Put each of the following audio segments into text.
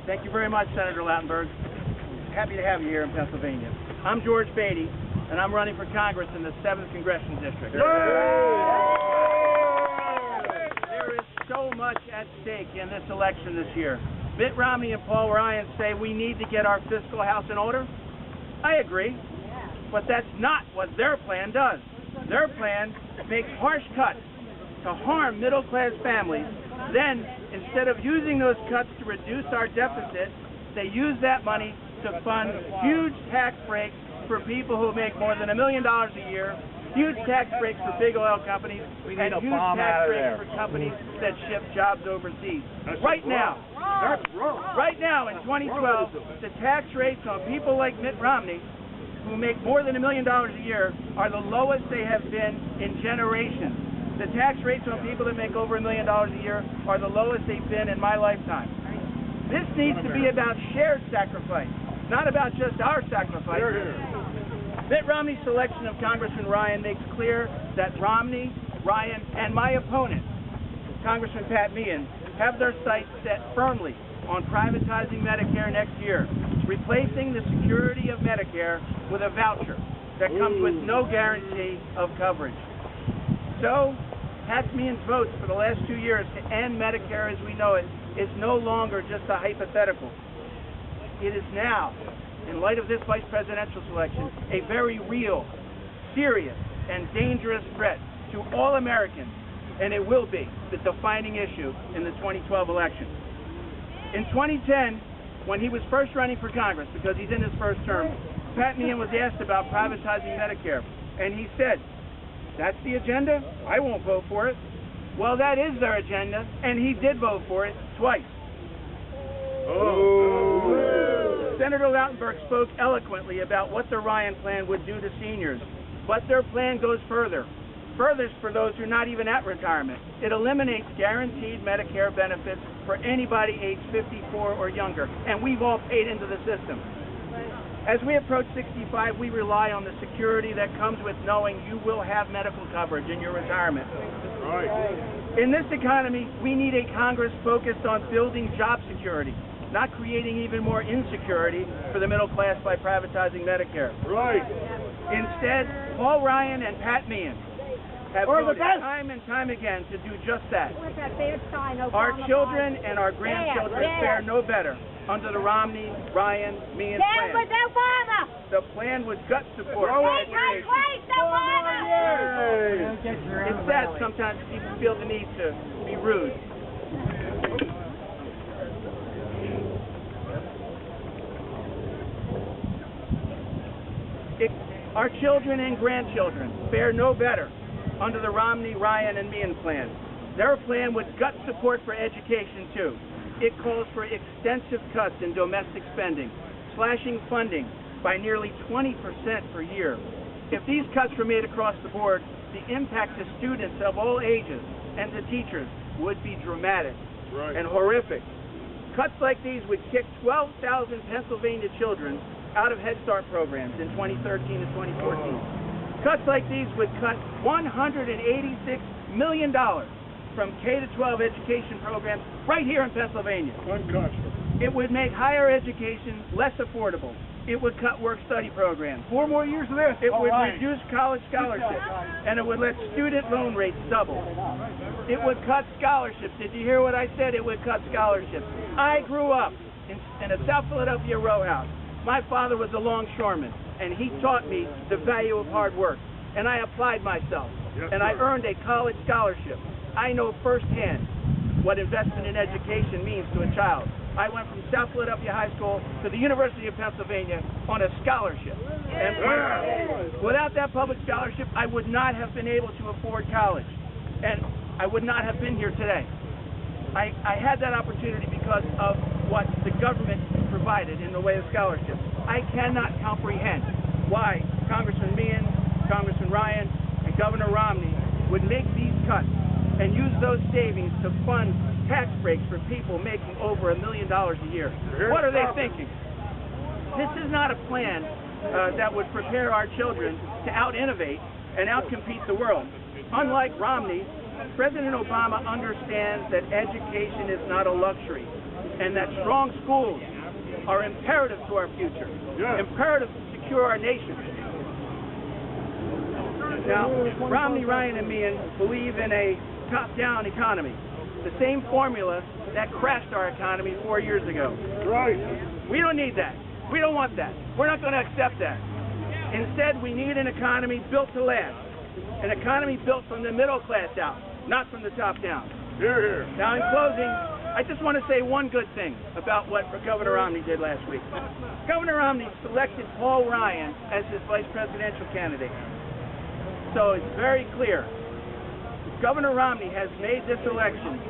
Thank you very much, Senator Lautenberg. Happy to have you here in Pennsylvania. I'm George Beatty, and I'm running for Congress in the 7th Congressional District. There is so much at stake in this election this year. Mitt Romney and Paul Ryan say we need to get our fiscal house in order. I agree, but that's not what their plan does. Their plan makes harsh cuts to harm middle-class families. Then, instead of using those cuts to reduce our deficit, they use that money to fund huge tax breaks for people who make more than $1 million a year, huge tax breaks for big oil companies, and huge tax breaks for companies that ship jobs overseas. Right now, in 2012, the tax rates on people like Mitt Romney, who make more than $1 million a year, are the lowest they have been in generations. The tax rates on people that make over $1 million a year are the lowest they've been in my lifetime. This needs to be about shared sacrifice, not about just our sacrifice. Mitt Romney's selection of Congressman Ryan makes clear that Romney, Ryan, and my opponent, Congressman Pat Meehan, have their sights set firmly on privatizing Medicare next year, replacing the security of Medicare with a voucher that comes with no guarantee of coverage. So, Pat Meehan's votes for the last 2 years to end Medicare as we know it is no longer just a hypothetical. It is now, in light of this vice presidential selection, a very real, serious, and dangerous threat to all Americans, and it will be the defining issue in the 2012 election. In 2010, when he was first running for Congress, because he's in his first term, Pat Meehan was asked about privatizing Medicare, and he said, "That's the agenda? I won't vote for it." Well, that is their agenda, and he did vote for it twice. Senator Lautenberg spoke eloquently about what the Ryan plan would do to seniors, but their plan goes further. Furthest for those who are not even at retirement. It eliminates guaranteed Medicare benefits for anybody age 54 or younger, and we've all paid into the system. As we approach 65, we rely on the security that comes with knowing you will have medical coverage in your retirement. In this economy, we need a Congress focused on building job security, not creating even more insecurity for the middle class by privatizing Medicare. Instead, Paul Ryan and Pat Meehan have voted time and time again to do just that. Our children and our grandchildren fare no better under the Romney, Ryan, Meehan plan. The plan would gut support. It's sad sometimes people feel the need to be rude. Our children and grandchildren fare no better under the Romney, Ryan, and Meehan plan. Their plan would gut support for education, too. It calls for extensive cuts in domestic spending, slashing funding by nearly 20% per year. If these cuts were made across the board, the impact to students of all ages and to teachers would be dramatic and horrific. Cuts like these would kick 12,000 Pennsylvania children out of Head Start programs in 2013 and 2014. Cuts like these would cut $186 million from K-12 education programs right here in Pennsylvania. It would make higher education less affordable. It would cut work-study programs. 4 more years of this. It would reduce college scholarships, and it would let student loan rates double. It would cut scholarships. Did you hear what I said? It would cut scholarships. I grew up in a South Philadelphia row house. My father was a longshoreman, and he taught me the value of hard work. And I applied myself, and I earned a college scholarship. I know firsthand what investment in education means to a child. I went from South Philadelphia High School to the University of Pennsylvania on a scholarship. And without that public scholarship, I would not have been able to afford college. And I would not have been here today. I had that opportunity because of what the government provided in the way of scholarships. I cannot comprehend why Congressman Meehan, Congressman Ryan, and Governor Romney would make these cuts and use those savings to fund tax breaks for people making over $1 million a year. What are they thinking? This is not a plan that would prepare our children to out-innovate and out-compete the world. Unlike Romney, President Obama understands that education is not a luxury. and that strong schools are imperative to our future, imperative to secure our nation. Now, Romney, Ryan, and Meehan believe in a top-down economy, the same formula that crashed our economy 4 years ago. Right. We don't need that. We don't want that. We're not going to accept that. Instead, we need an economy built to last, an economy built from the middle class out, not from the top down. Hear, hear. Now, in closing, I just want to say one good thing about what Governor Romney did last week. Governor Romney selected Paul Ryan as his vice presidential candidate. So it's very clear. Governor Romney has made this election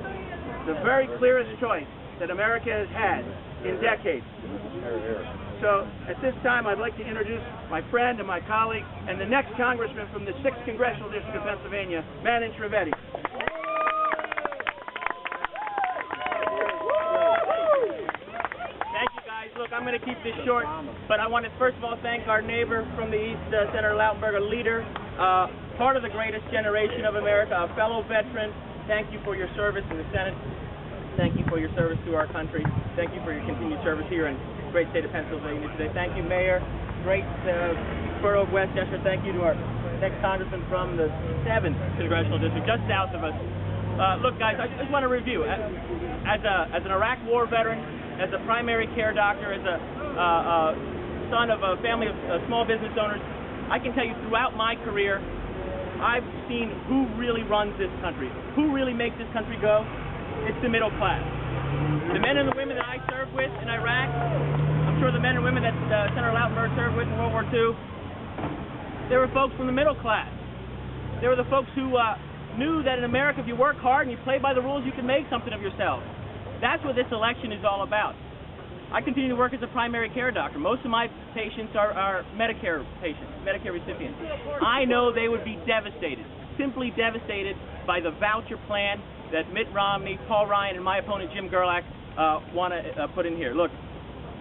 the very clearest choice that America has had in decades. So at this time, I'd like to introduce my friend and my colleague and the next congressman from the 6th Congressional District of Pennsylvania, Manin Trivedi. Thank you, guys. Look, I'm going to keep this short, but I want to first of all thank our neighbor from the East, Senator Lautenberg, a leader, part of the greatest generation of America, a fellow veteran. Thank you for your service in the Senate. Thank you for your service to our country. Thank you for your continued service here in the great state of Pennsylvania today. Thank you, Mayor, great borough of Westchester. Thank you to our next congressman from the 7th Congressional District, just south of us. Look, guys, I just want to review. As an Iraq War veteran, as a primary care doctor, as a son of a family of small business owners, I can tell you throughout my career, I've seen who really runs this country, who really makes this country go. It's the middle class. The men and the women that I served with in Iraq, I'm sure the men and women that Senator Lautenberg served with in World War II, they were folks from the middle class. They were the folks who knew that in America, if you work hard and you play by the rules, you can make something of yourself. That's what this election is all about. I continue to work as a primary care doctor. Most of my patients are Medicare patients, Medicare recipients. I know they would be devastated, simply devastated by the voucher plan that Mitt Romney, Paul Ryan, and my opponent Jim Gerlach want to put in here. Look,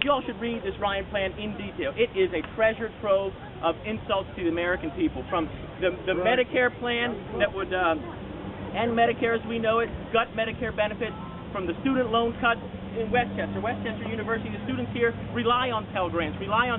you all should read this Ryan plan in detail. It is a treasure trove of insults to the American people, from the Medicare plan that would end Medicare as we know it, gut Medicare benefits, from the student loan cuts in Westchester University. The students here rely on Pell Grants, rely on